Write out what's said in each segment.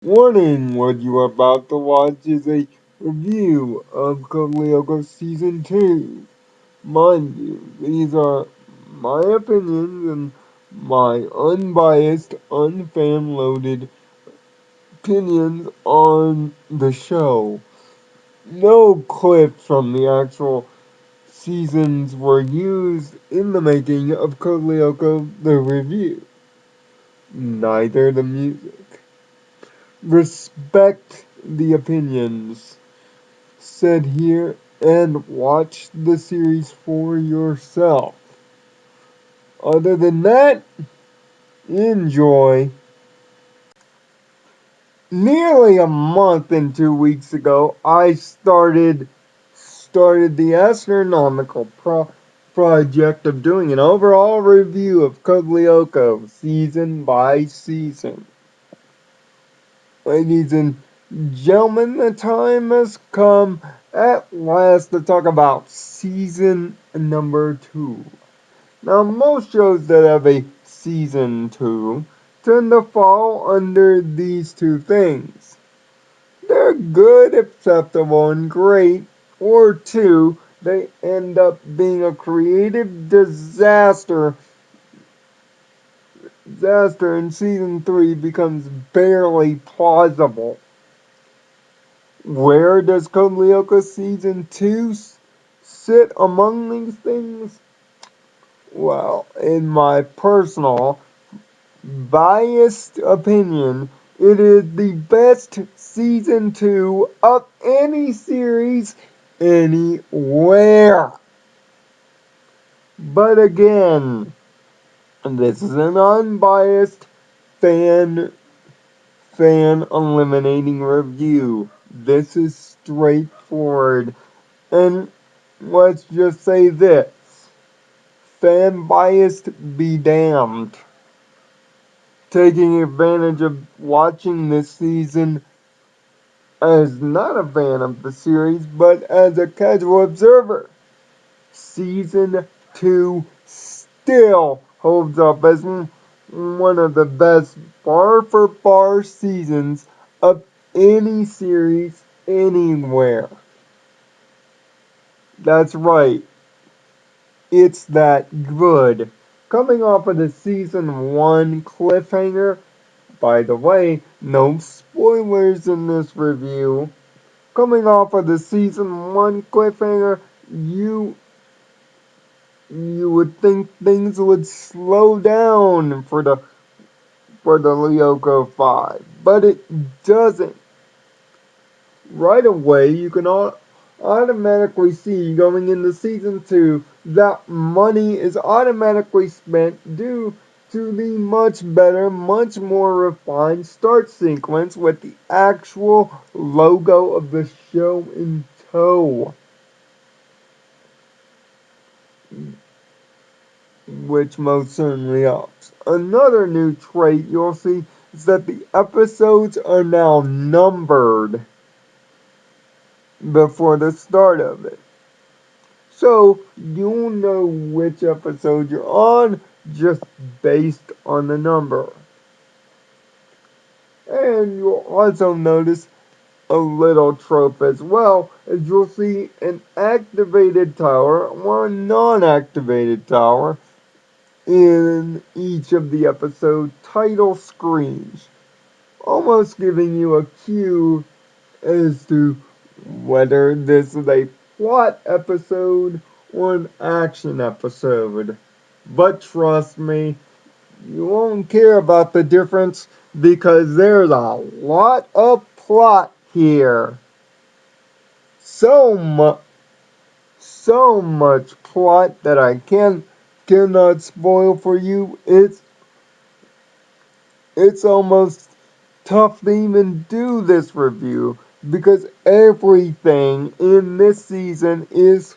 Warning, what you are about to watch is a review of Code Lyoko Season 2. Mind you, these are my opinions and my unbiased, unfan-loaded opinions on the show. No clips from the actual seasons were used in the making of Code Lyoko the review. Neither the music. Respect the opinions said here and watch the series for yourself. Other than that, enjoy. Nearly a month and 2 weeks ago, I started the astronomical project of doing an overall review of Code Lyoko season by season. Ladies and gentlemen, the time has come at last to talk about season number 2. Now, most shows that have a season 2 tend to fall under these two things. They're good, acceptable, and great, or two, they end up being a creative disaster, and season 3 becomes barely plausible. Where does Code Lyoko Season 2 sit among these things? Well, in my personal, biased opinion, it is the best Season 2 of any series anywhere. But again, this is an unbiased fan eliminating review. This is straightforward. And let's just say this. Fan biased be damned. Taking advantage of watching this season as not a fan of the series, but as a casual observer. Season 2 still holds up as one of the best bar for bar seasons of any series anywhere. That's right. It's that good. Coming off of the season 1 cliffhanger, by the way, no spoilers in this review. Coming off of the season 1 cliffhanger, you would think things would slow down for the Lyoko 5, but it doesn't. Right away, you can automatically see going into season 2 that money is automatically spent due to the much better, much more refined start sequence with the actual logo of the show in tow. Which most certainly helps. Another new trait you'll see is that the episodes are now numbered before the start of it. So you'll know which episode you're on just based on the number. And you'll also notice a little trope as well, as you'll see an activated tower or a non-activated tower in each of the episode title screens, almost giving you a cue as to whether this is a plot episode or an action episode. But trust me, you won't care about the difference because there's a lot of plot here. So much plot that I cannot spoil for you. It's almost tough to even do this review because everything in this season is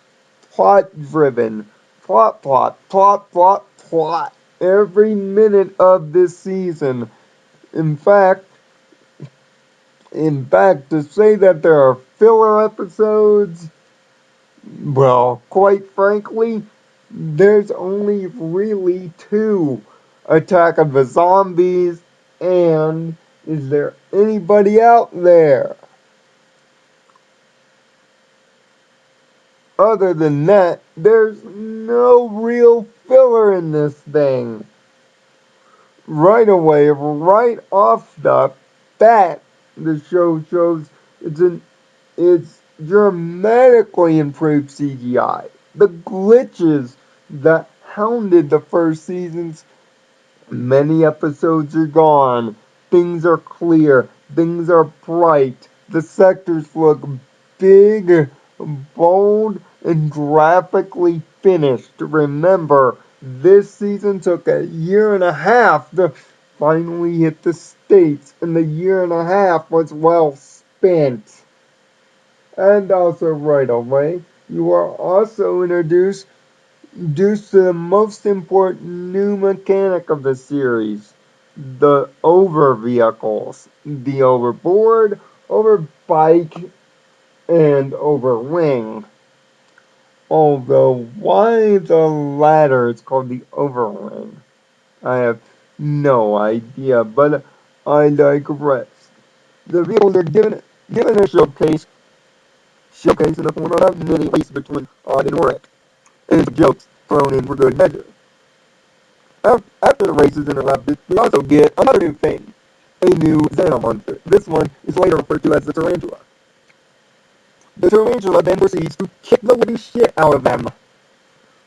plot driven. Plot, plot, plot, plot, plot. Every minute of this season. In fact, to say that there are filler episodes, well, quite frankly, there's only really two: Attack of the Zombies and Is there anybody out there? Other than that, there's no real filler in this thing. Right away, right off the bat, the show shows it's dramatically improved CGI. The glitches that hounded the first seasons, many episodes are gone. Things are clear. Things are bright. The sectors look big, bold, and graphically finished. Remember, this season took a year and a half to finally hit the States, and the year and a half was well spent. And also, right away, you are also introduced to the most important new mechanic of the series, the over vehicles, the overboard, over bike, and over wing. Although why the latter is called the overwing, I have no idea, but I digress. The vehicles are given a showcase in the form of a mini race between Odd and Oric, and some jokes thrown in for good measure. After the race is interrupted, we also get another new thing, a new Xana monster. This one is later referred to as the Tarantula. The Tarantula then proceeds to kick the living shit out of them.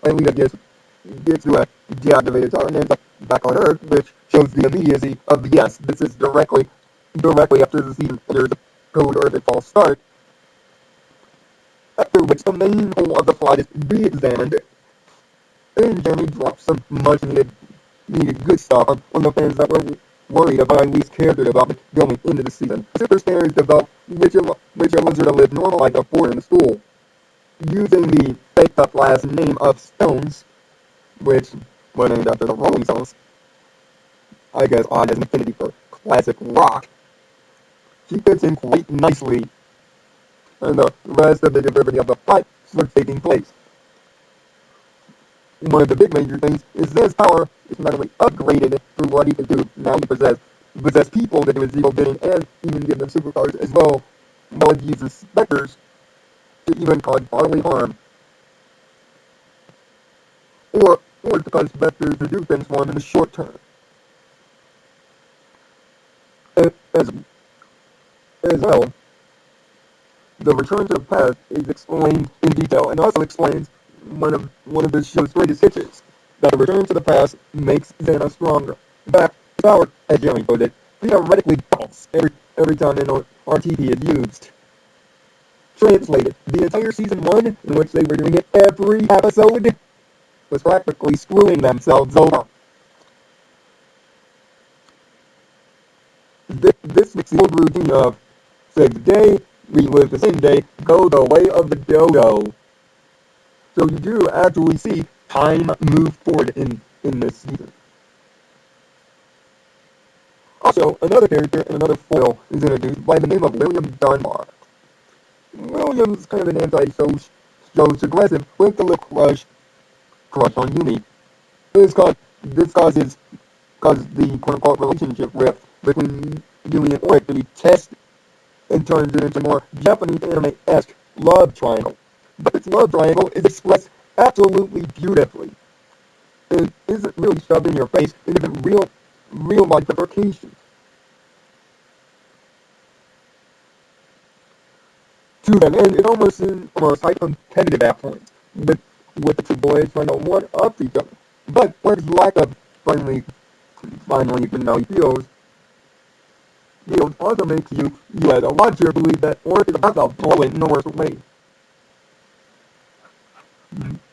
Alita gets to a deactivated tower and ends up back on Earth, which shows the immediacy of the yes. This is directly after the season enters a Code Earth at false start, after which the main whole of the plot is re-examined, and Jeremy drops some much needed good stuff on the fans that were worried about Eileen's character development going into the season. Super Stairs developed which allows her to live normal life before in the school, using the faked up last name of Stones, which were named after the Rolling Stones. I guess Odd has an affinity for classic rock. She fits in quite nicely, and the rest of the diversity of the fight starts taking place. One of the big major things is this power is not only upgraded through what he can do, now he possess people that do his evil bidding and even give them superpowers as well, while he uses specters to even cause bodily harm. Or to cause specters to do things for him in the short term. As, as well, the return to the past is explained in detail and also explains one of the show's greatest hitches, that a return to the past makes Xana stronger. In fact, the power, as Jeremy put it, theoretically doubles every time an RTP is used. Translated, the entire season 1, in which they were doing it every episode, was practically screwing themselves over. This makes the old routine of save the day, relive the same day, go the way of the dodo. So you do actually see time move forward in this season. Also, another character and another foil is introduced by the name of William Dunbar. William's kind of an anti-social aggressive with a little crush on Yumi. This causes the quote-unquote relationship rift between Yumi and Oric to be tested and turns it into a more Japanese anime-esque love triangle. But this love triangle is expressed absolutely beautifully. It isn't really shoved in your face, it isn't real life implications. To that end, it almost seems almost like competitive at points, with the two boys trying to one up each other. But Oric's lack of finally, even though he feels also makes you as a watcher believe that Oric is about to blow it in the worst way.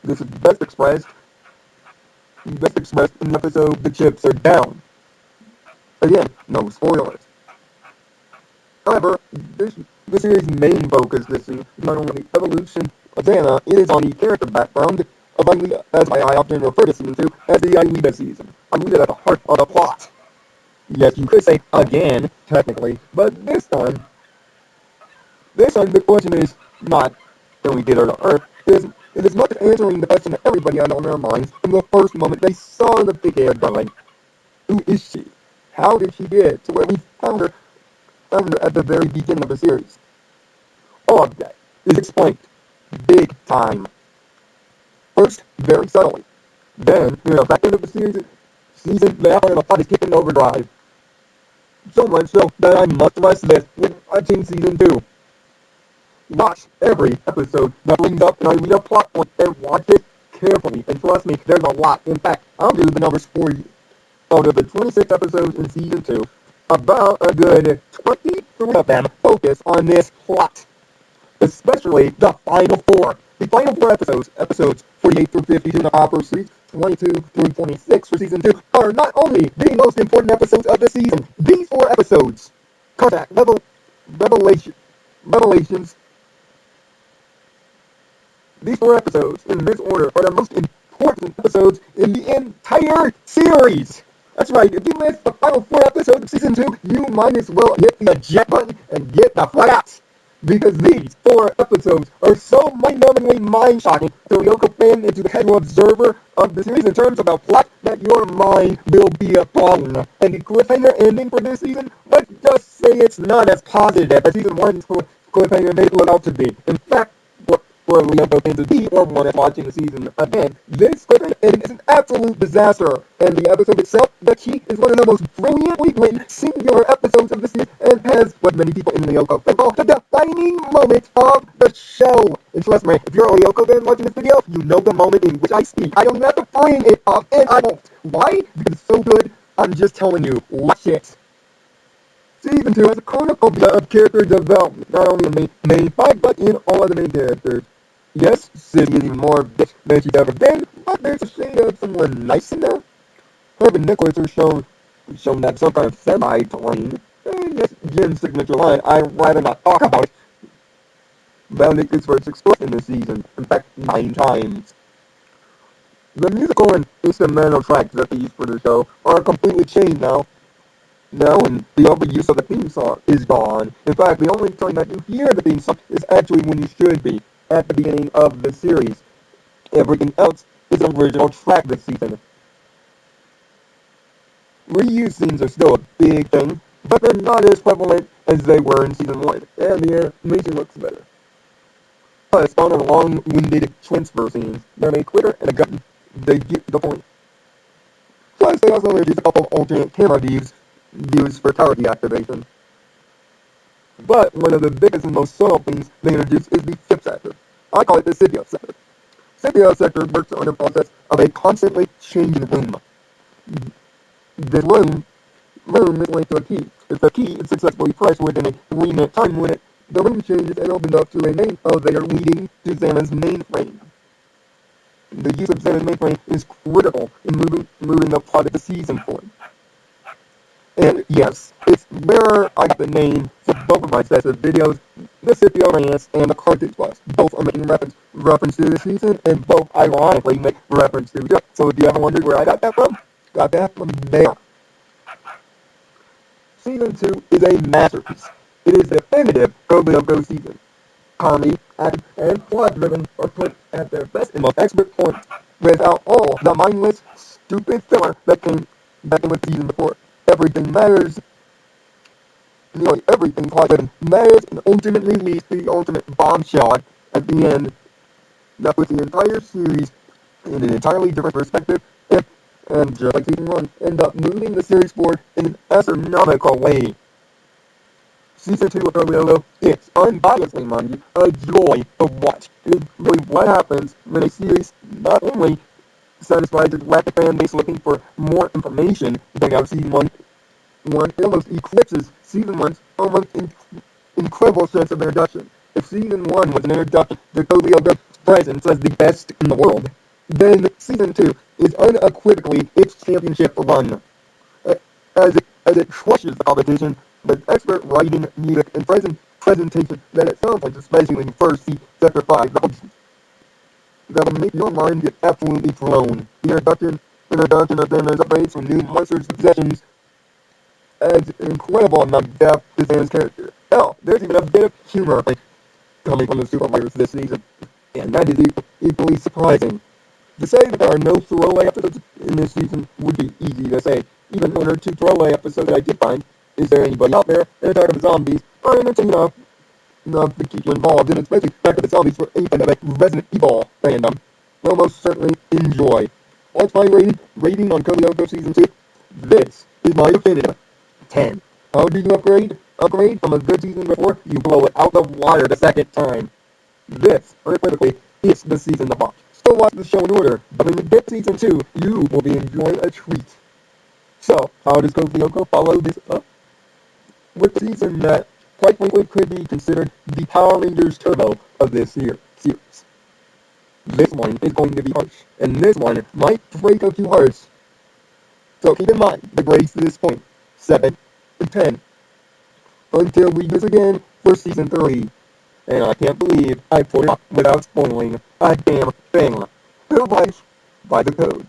This is best expressed in the episode The Chips Are Down. Again, no spoilers. However, the series' main focus this season is not only the evolution of Xana, it is on the character background of Aelita, as I often refer to season 2 as the Aelita season. Aelita at the heart of the plot. Yes, you could say again, technically, but this time the question is not, can we get her to Earth? It is as much answering the question that everybody had on their minds from the first moment they saw the big haired darling. Who is she? how did she get to where we found her at the very beginning of the series? All of that is explained big time. First, very subtly. Then, back into the season, the plot is kicking overdrive. So much so that I must rush this with watching season 2. Watch every episode that brings up an idea plot point and watch it carefully. And trust me, there's a lot. In fact, I'll do the numbers for you. Out of the 26 episodes in season 2, about a good 23 of them focus on this plot. Especially the final four. The final four episodes 48 through 52 in the Hopper series, 22 through 26 for season 2, are not only the most important episodes of the season. These four episodes, contact, revelations, these four episodes in this order are the most important episodes in the entire series. That's right, if you missed the final four episodes of season 2, you might as well hit the eject button and get the fuck out. Because these four episodes are so mind-numbingly mind-shocking to a Lyoko fan and to the casual observer of the series in terms of the plot that your mind will be blown. And the cliffhanger ending for this season, let's just say it's not as positive as season 1's cliffhanger made it look out to be. In fact, for Lyoko fans to be or one watching the season again, this cliffhanger ending is an absolute disaster. And the episode itself, The Key, is one of the most brilliantly written singular episodes of the series and has what many people in Lyoko fan call the defining moment of the show. And trust me, if you're a Lyoko fan watching this video, you know the moment in which I speak. I don't have to bring it up, and I won't. Why? Because it's so good. I'm just telling you, watch it. Season 2 has a cornucopia of character development, not only in the main fight, but in all of the main characters. Yes, City is even more bitch than she's ever been, but there's a shade of someone nice in there. Herb and Nicholas are shown that some kind of semi-plane. And yes, Jim's signature line, I'd rather not talk about it. Valnick is first expressed in this season, in fact, 9 times. The musical and instrumental tracks that they use for the show are completely changed now, and the overuse of the theme song is gone. In fact, the only time that you hear the theme song is actually when you should be, at the beginning of the series. Everything else is an original track this season. Reuse scenes are still a big thing, but they're not as prevalent as they were in season 1, and the animation looks better. Plus, on a long-winded transfer scenes, they're made quicker and a gun. They get the point. Plus, they also introduce a couple of alternate camera views for tower deactivation. But one of the biggest and most subtle things they introduce is the ship sector. I call it the Scipio sector. Scipio sector works on the process of a constantly changing room. This room is linked to a key. If the key is successfully pressed within a 3-minute time limit, the room changes and opens up to a main elevator leading to Xana's mainframe. The use of Xana's mainframe is critical in moving the plot of the season forward. And yes, it's where I got the name for both of my sets of videos, the Scipio Rants and the Cartridge Plus. Both are making reference to the season, and both ironically make reference to it. So if you ever wondered where I got that from there. Season 2 is a masterpiece. It is the definitive Code Lyoko season. Comedy, action, and plot-driven are put at their best and most expert points, without all the mindless, stupid filler that came with the season before. Everything matters. Nearly everything plot-driven matters, and ultimately leads to the ultimate bombshell at the end that puts the entire series in an entirely different perspective, and just like season 1, end up moving the series forward in an astronomical way. Season 2 of Code Lyoko is, unbiasedly mind you, a joy to watch. It is really what happens when a series not only satisfies its rapid fan base looking for more information than out of season 1, it almost eclipses season 1's almost incredible sense of introduction. If season 1 was an introduction to Code Lyoko's presence as the best in the world, then season 2 is unequivocally its championship run. As it crushes the competition with expert writing, music, and presentation that it sounds like, especially when you first see Chapter 5, that'll make your mind get absolutely blown. The introduction of them as upgrades from new monsters' possessions adds an incredible amount of depth to Zan's character. Hell, there's even a bit of humor coming from the superpowers this season, and that is equally surprising. To say that there are no throwaway episodes in this season would be easy to say, even one or two throwaway episodes that I did find. Is there anybody out there that is tired of the zombies? Or entertained enough to keep you involved, and especially back to the zombies for any kind of like Resident Evil fandom? You'll most certainly enjoy. What's my rating on Code Lyoko Season 2? This is my definitive 10. How do you upgrade from a good season before? You blow it out the water the second time. This, unequivocally, is the season to watch. Still watch the show in order, but when you get season 2, you will be enjoying a treat. So, how does Code Lyoko follow this up? With the season that, quite frankly, could be considered the Power Rangers Turbo of this series. This one is going to be harsh, and this one might break a few hearts. So keep in mind the grades to this point, 7 and 10. Until we meet again for season 3. And I can't believe I put it up without spoiling a damn thing. Good life by the code.